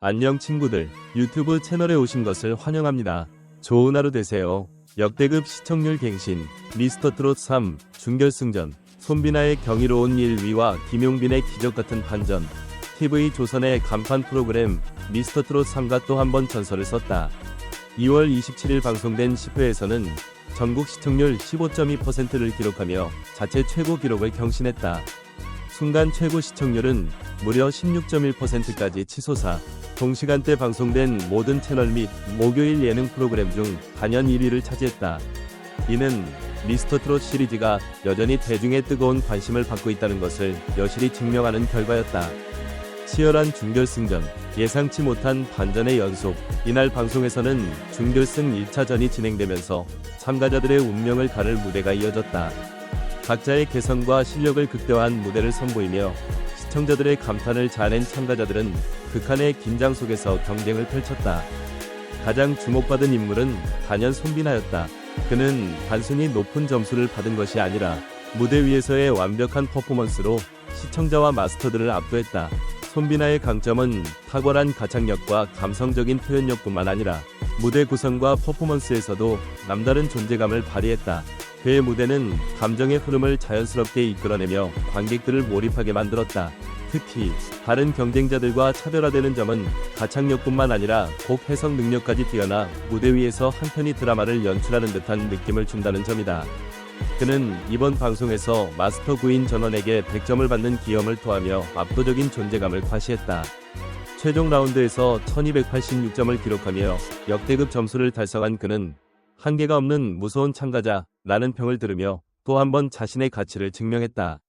안녕 친구들, 유튜브 채널에 오신 것을 환영합니다. 좋은 하루 되세요. 역대급 시청률 갱신, 미스터트롯 3 준결승전, 손비나의 경이로운 1위와 김용빈의 기적같은 반전, TV조선의 간판 프로그램 미스터트롯 3가 또 한 번 전설을 썼다. 2월 27일 방송된 10회에서는 전국 시청률 15.2%를 기록하며 자체 최고 기록을 경신했다. 순간 최고 시청률은 무려 16.1%까지 치솟아 동시간대 방송된 모든 채널 및 목요일 예능 프로그램 중 단연 1위를 차지했다. 이는 미스터트롯 시리즈가 여전히 대중의 뜨거운 관심을 받고 있다는 것을 여실히 증명하는 결과였다. 치열한 준결승전, 예상치 못한 반전의 연속. 이날 방송에서는 준결승 1차전이 진행되면서 참가자들의 운명을 가를 무대가 이어졌다. 각자의 개성과 실력을 극대화한 무대를 선보이며 시청자들의 감탄을 자아낸 참가자들은 극한의 긴장 속에서 경쟁을 펼쳤다. 가장 주목받은 인물은 단연 손비나였다. 그는 단순히 높은 점수를 받은 것이 아니라 무대 위에서의 완벽한 퍼포먼스로 시청자와 마스터들을 압도했다. 손비나의 강점은 탁월한 가창력과 감성적인 표현력뿐만 아니라 무대 구성과 퍼포먼스에서도 남다른 존재감을 발휘했다. 그의 무대는 감정의 흐름을 자연스럽게 이끌어내며 관객들을 몰입하게 만들었다. 특히 다른 경쟁자들과 차별화되는 점은 가창력뿐만 아니라 곡 해석 능력까지 뛰어나 무대 위에서 한편의 드라마를 연출하는 듯한 느낌을 준다는 점이다. 그는 이번 방송에서 마스터 구인 전원에게 100점을 받는 기염을 토하며 압도적인 존재감을 과시했다. 최종 라운드에서 1286점을 기록하며 역대급 점수를 달성한 그는 한계가 없는 무서운 참가자라는 평을 들으며 또 한 번 자신의 가치를 증명했다.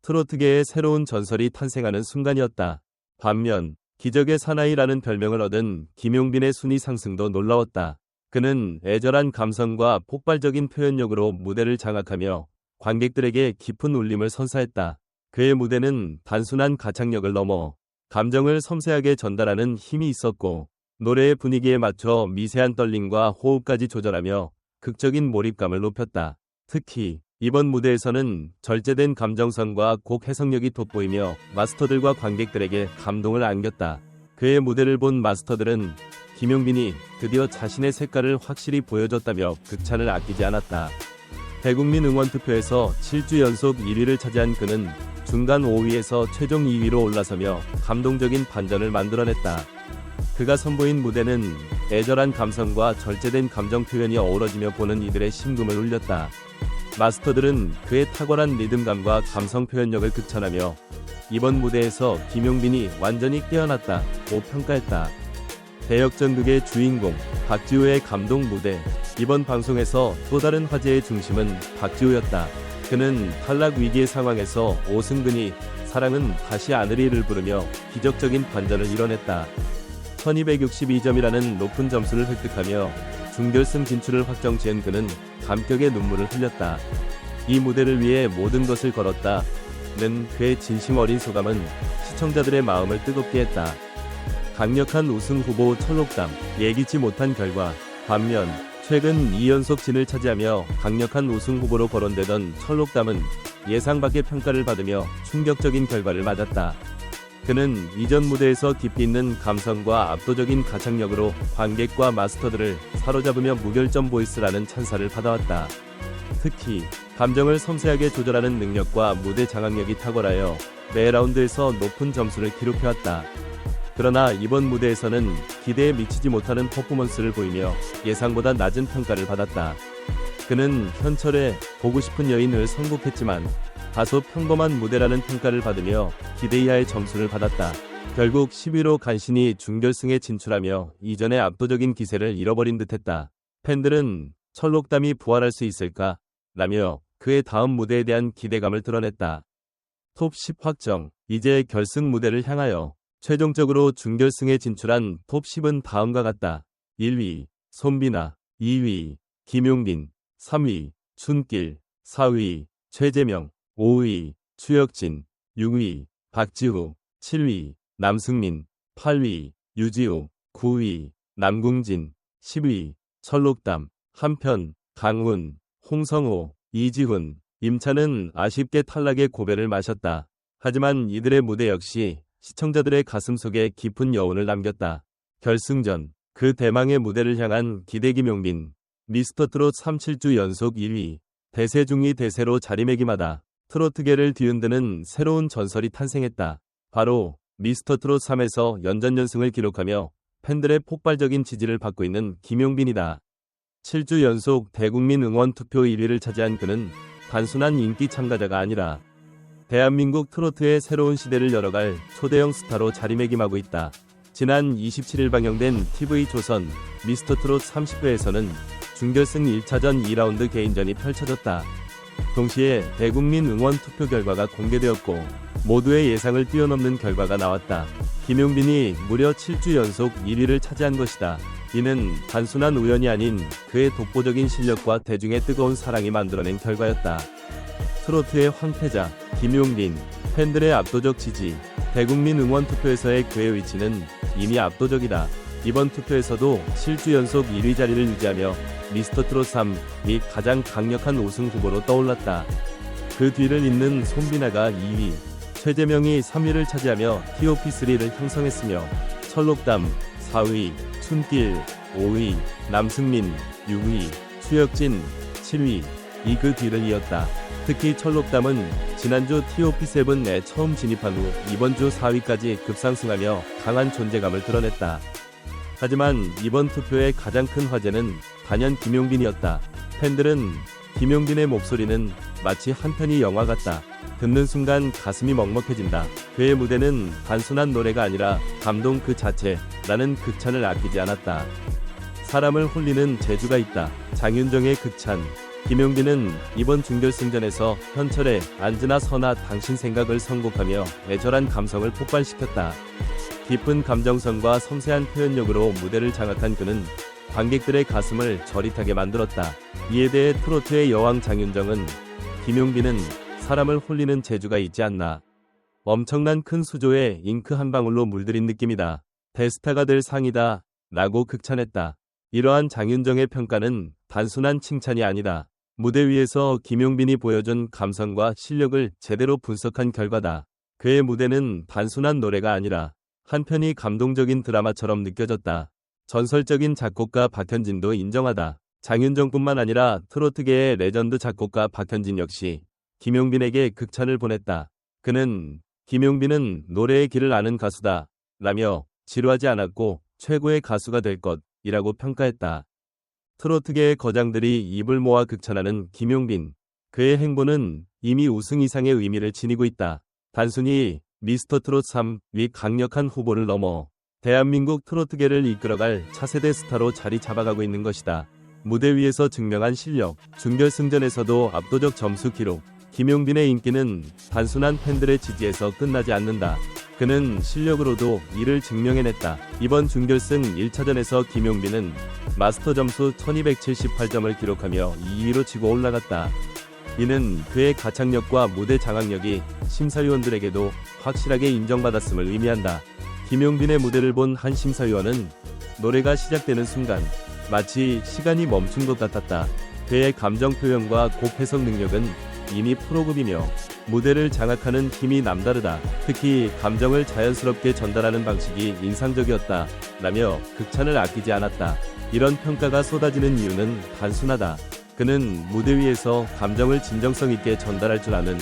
트로트계의 새로운 전설이 탄생하는 순간이었다. 반면 기적의 사나이라는 별명을 얻은 김용빈의 순위 상승도 놀라웠다. 그는 애절한 감성과 폭발적인 표현력으로 무대를 장악하며 관객들에게 깊은 울림을 선사했다. 그의 무대는 단순한 가창력을 넘어 감정을 섬세하게 전달하는 힘이 있었고, 노래의 분위기에 맞춰 미세한 떨림과 호흡까지 조절하며 극적인 몰입감을 높였다. 특히 이번 무대에서는 절제된 감정선과 곡 해석력이 돋보이며 마스터들과 관객들에게 감동을 안겼다. 그의 무대를 본 마스터들은 김용빈이 드디어 자신의 색깔을 확실히 보여줬다며 극찬을 아끼지 않았다. 대국민 응원투표에서 7주 연속 1위를 차지한 그는 중간 5위에서 최종 2위로 올라서며 감동적인 반전을 만들어냈다. 그가 선보인 무대는 애절한 감성과 절제된 감정 표현이 어우러지며 보는 이들의 심금을 울렸다. 마스터들은 그의 탁월한 리듬감과 감성 표현력을 극찬하며 이번 무대에서 김용빈이 완전히 깨어났다고 평가했다. 대역전극의 주인공 박지우의 감동 무대. 이번 방송에서 또 다른 화제의 중심은 박지우였다. 그는 탈락 위기의 상황에서 오승근이 사랑은 다시 아느리를 부르며 기적적인 반전을 이뤄냈다. 1262점이라는 높은 점수를 획득하며 준결승 진출을 확정지은 그는 감격의 눈물을 흘렸다. 이 무대를 위해 모든 것을 걸었다는 그의 진심 어린 소감은 시청자들의 마음을 뜨겁게 했다. 강력한 우승 후보 철록담, 예기치 못한 결과. 반면 최근 2연속 진을 차지하며 강력한 우승 후보로 거론되던 철록담은 예상 밖의 평가를 받으며 충격적인 결과를 맞았다. 그는 이전 무대에서 깊이 있는 감성과 압도적인 가창력으로 관객과 마스터들을 사로잡으며 무결점 보이스라는 찬사를 받아왔다. 특히 감정을 섬세하게 조절하는 능력과 무대 장악력이 탁월하여 매 라운드에서 높은 점수를 기록해왔다. 그러나 이번 무대에서는 기대에 미치지 못하는 퍼포먼스를 보이며 예상보다 낮은 평가를 받았다. 그는 현철의 보고 싶은 여인을 선곡했지만 다소 평범한 무대라는 평가를 받으며 기대 이하의 점수를 받았다. 결국 10위로 간신히 준결승에 진출하며 이전의 압도적인 기세를 잃어버린 듯했다. 팬들은 철록담이 부활할 수 있을까? 라며 그의 다음 무대에 대한 기대감을 드러냈다. 톱 10 확정. 이제 결승 무대를 향하여 최종적으로 준결승에 진출한 톱 10은 다음과 같다. 1위 손비나, 2위 김용빈, 3위 춘길, 4위 최재명, 5위 추혁진, 6위 박지우, 7위 남승민, 8위 유지우, 9위 남궁진, 10위 철록담. 한편 강훈, 홍성호, 이지훈, 임찬은 아쉽게 탈락의 고배를 마셨다. 하지만 이들의 무대 역시 시청자들의 가슴속에 깊은 여운을 남겼다. 결승전, 그 대망의 무대를 향한 기대. 김용빈, 미스터트롯 7주 연속 1위, 대세 중의 대세로 자리매김하다 트로트계를 뒤흔드는 새로운 전설이 탄생했다. 바로 미스터트롯 3에서 연전연승을 기록하며 팬들의 폭발적인 지지를 받고 있는 김용빈이다. 7주 연속 대국민 응원 투표 1위를 차지한 그는 단순한 인기 참가자가 아니라 대한민국 트로트의 새로운 시대를 열어갈 초대형 스타로 자리매김하고 있다. 지난 27일 방영된 TV조선 미스터트롯 30회에서는 준결승 1차전 2라운드 개인전이 펼쳐졌다. 동시에 대국민 응원 투표 결과가 공개되었고 모두의 예상을 뛰어넘는 결과가 나왔다. 김용빈이 무려 7주 연속 1위를 차지한 것이다. 이는 단순한 우연이 아닌 그의 독보적인 실력과 대중의 뜨거운 사랑이 만들어낸 결과였다. 트로트의 황태자 김용빈, 팬들의 압도적 지지, 대국민 응원 투표에서의 그의 위치는 이미 압도적이다. 이번 투표에서도 7주 연속 1위 자리를 유지하며 미스터트롯 3이 가장 강력한 우승 후보로 떠올랐다. 그 뒤를 잇는 손비나가 2위, 최재명이 3위를 차지하며 TOP3를 형성했으며 철록담 4위, 춘길 5위, 남승민 6위, 추혁진 7위, 이 그 뒤를 이었다. 특히 철록담은 지난주 TOP7에 처음 진입한 후 이번 주 4위까지 급상승하며 강한 존재감을 드러냈다. 하지만 이번 투표의 가장 큰 화제는 단연 김용빈이었다. 팬들은 김용빈의 목소리는 마치 한 편의 영화 같다. 듣는 순간 가슴이 먹먹해진다. 그의 무대는 단순한 노래가 아니라 감동 그 자체라는 극찬을 아끼지 않았다. 사람을 홀리는 재주가 있다. 장윤정의 극찬. 김용빈은 이번 준결승전에서 현철의 앉으나 서나 당신 생각을 선곡하며 애절한 감성을 폭발시켰다. 깊은 감정선과 섬세한 표현력으로 무대를 장악한 그는 관객들의 가슴을 저릿하게 만들었다. 이에 대해 트로트의 여왕 장윤정은 김용빈은 사람을 홀리는 재주가 있지 않나. 엄청난 큰 수조에 잉크 한 방울로 물들인 느낌이다. 대스타가 될 상이다. 라고 극찬했다. 이러한 장윤정의 평가는 단순한 칭찬이 아니다. 무대 위에서 김용빈이 보여준 감성과 실력을 제대로 분석한 결과다. 그의 무대는 단순한 노래가 아니라 한편이 감동적인 드라마처럼 느껴졌다. 전설적인 작곡가 박현진도 인정하다. 장윤정뿐만 아니라 트로트계의 레전드 작곡가 박현진 역시 김용빈에게 극찬을 보냈다. 그는 김용빈은 노래의 길을 아는 가수다 라며 지루하지 않았고 최고의 가수가 될 것이라고 평가했다. 트로트계의 거장들이 입을 모아 극찬하는 김용빈. 그의 행보는 이미 우승 이상의 의미를 지니고 있다. 단순히 미스터트롯 3위 강력한 후보를 넘어 대한민국 트로트계를 이끌어갈 차세대 스타로 자리 잡아가고 있는 것이다. 무대 위에서 증명한 실력, 준결승전에서도 압도적 점수 기록. 김용빈의 인기는 단순한 팬들의 지지에서 끝나지 않는다. 그는 실력으로도 이를 증명해냈다. 이번 준결승 1차전에서 김용빈은 마스터 점수 1278점을 기록하며 2위로 치고 올라갔다. 이는 그의 가창력과 무대 장악력이 심사위원들에게도 확실하게 인정받았음을 의미한다. 김용빈의 무대를 본 한 심사위원은 노래가 시작되는 순간 마치 시간이 멈춘 것 같았다. 그의 감정 표현과 곡 해석 능력은 이미 프로급이며 무대를 장악하는 힘이 남다르다. 특히 감정을 자연스럽게 전달하는 방식이 인상적이었다. 라며 극찬을 아끼지 않았다. 이런 평가가 쏟아지는 이유는 단순하다. 그는 무대 위에서 감정을 진정성 있게 전달할 줄 아는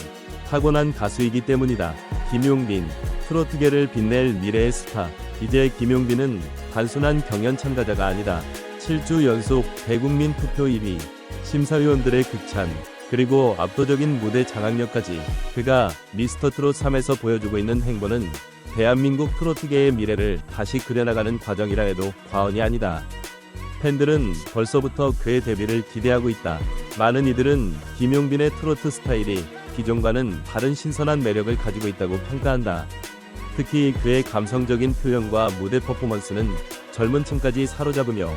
타고난 가수이기 때문이다. 김용빈, 트로트계를 빛낼 미래의 스타. 이제 김용빈은 단순한 경연 참가자가 아니다. 7주 연속 대국민 투표 1위, 심사위원들의 극찬, 그리고 압도적인 무대 장악력까지 그가 미스터트롯 3에서 보여주고 있는 행보는 대한민국 트로트계의 미래를 다시 그려나가는 과정이라 해도 과언이 아니다. 팬들은 벌써부터 그의 데뷔를 기대하고 있다. 많은 이들은 김용빈의 트로트 스타일이 기존과는 다른 신선한 매력을 가지고 있다고 평가한다. 특히 그의 감성적인 표현과 무대 퍼포먼스는 젊은 층까지 사로잡으며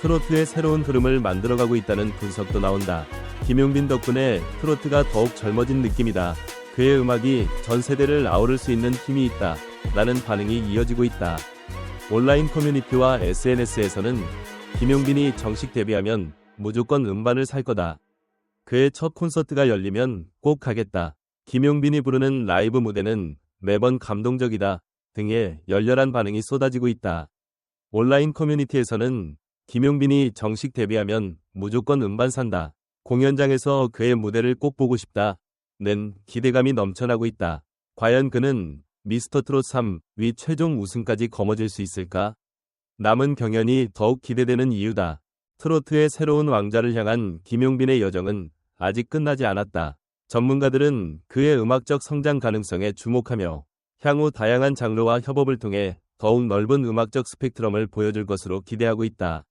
트로트의 새로운 흐름을 만들어가고 있다는 분석도 나온다. 김용빈 덕분에 트로트가 더욱 젊어진 느낌이다. 그의 음악이 전 세대를 아우를 수 있는 힘이 있다. 라는 반응이 이어지고 있다. 온라인 커뮤니티와 SNS에서는 김용빈이 정식 데뷔하면 무조건 음반을 살 거다. 그의 첫 콘서트가 열리면 꼭 가겠다. 김용빈이 부르는 라이브 무대는 매번 감동적이다. 등의 열렬한 반응이 쏟아지고 있다. 온라인 커뮤니티에서는 김용빈이 정식 데뷔하면 무조건 음반 산다. 공연장에서 그의 무대를 꼭 보고 싶다. 는 기대감이 넘쳐나고 있다. 과연 그는 미스터트롯 3위 최종 우승까지 거머쥘 수 있을까? 남은 경연이 더욱 기대되는 이유다. 트로트의 새로운 왕자를 향한 김용빈의 여정은 아직 끝나지 않았다. 전문가들은 그의 음악적 성장 가능성에 주목하며 향후 다양한 장르와 협업을 통해 더욱 넓은 음악적 스펙트럼을 보여줄 것으로 기대하고 있다.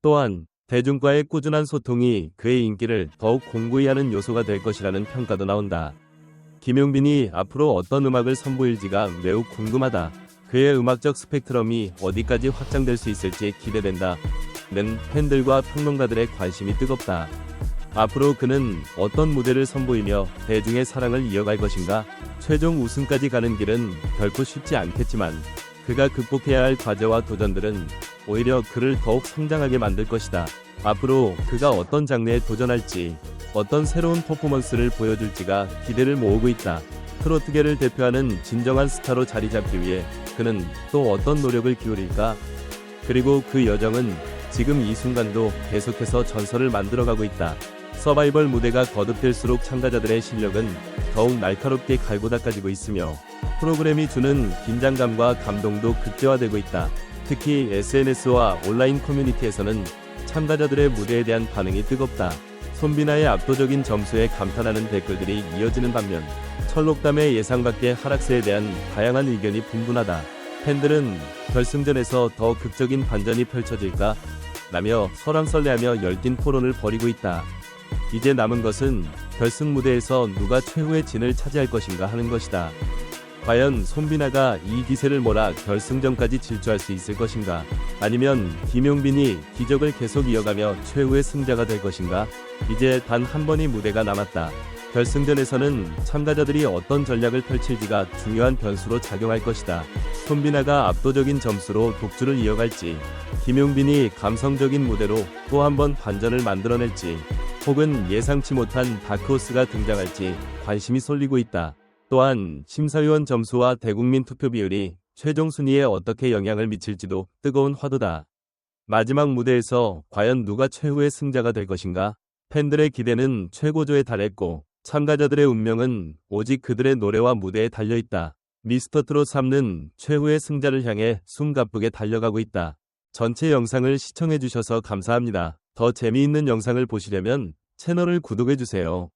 또한 대중과의 꾸준한 소통이 그의 인기를 더욱 공고히 하는 요소가 될 것이라는 평가도 나온다. 김용빈이 앞으로 어떤 음악을 선보일지가 매우 궁금하다. 그의 음악적 스펙트럼이 어디까지 확장될 수 있을지 기대된다. 는 팬들과 평론가들의 관심이 뜨겁다. 앞으로 그는 어떤 무대를 선보이며 대중의 사랑을 이어갈 것인가? 최종 우승까지 가는 길은 결코 쉽지 않겠지만 그가 극복해야 할 과제와 도전들은 오히려 그를 더욱 성장하게 만들 것이다. 앞으로 그가 어떤 장르에 도전할지, 어떤 새로운 퍼포먼스를 보여줄지가 기대를 모으고 있다. 트로트계를 대표하는 진정한 스타로 자리 잡기 위해 그는 또 어떤 노력을 기울일까? 그리고 그 여정은 지금 이 순간도 계속해서 전설을 만들어가고 있다. 서바이벌 무대가 거듭될수록 참가자들의 실력은 더욱 날카롭게 갈고 닦아지고 있으며 프로그램이 주는 긴장감과 감동도 극대화되고 있다. 특히 SNS와 온라인 커뮤니티에서는 참가자들의 무대에 대한 반응이 뜨겁다. 손비나의 압도적인 점수에 감탄하는 댓글들이 이어지는 반면 철록담의 예상 밖의 하락세에 대한 다양한 의견이 분분하다. 팬들은 결승전에서 더 극적인 반전이 펼쳐질까? 라며 설왕설래하며 열띤 토론을 벌이고 있다. 이제 남은 것은 결승 무대에서 누가 최후의 진을 차지할 것인가 하는 것이다. 과연 손비나가 이 기세를 몰아 결승전까지 질주할 수 있을 것인가? 아니면 김용빈이 기적을 계속 이어가며 최후의 승자가 될 것인가? 이제 단 한 번의 무대가 남았다. 결승전에서는 참가자들이 어떤 전략을 펼칠지가 중요한 변수로 작용할 것이다. 손비나가 압도적인 점수로 독주를 이어갈지, 김용빈이 감성적인 무대로 또 한 번 반전을 만들어낼지, 혹은 예상치 못한 다크호스가 등장할지 관심이 쏠리고 있다. 또한 심사위원 점수와 대국민 투표 비율이 최종 순위에 어떻게 영향을 미칠지도 뜨거운 화두다. 마지막 무대에서 과연 누가 최후의 승자가 될 것인가? 팬들의 기대는 최고조에 달했고 참가자들의 운명은 오직 그들의 노래와 무대에 달려있다. 미스터트롯 3는 최후의 승자를 향해 숨가쁘게 달려가고 있다. 전체 영상을 시청해주셔서 감사합니다. 더 재미있는 영상을 보시려면 채널을 구독해주세요.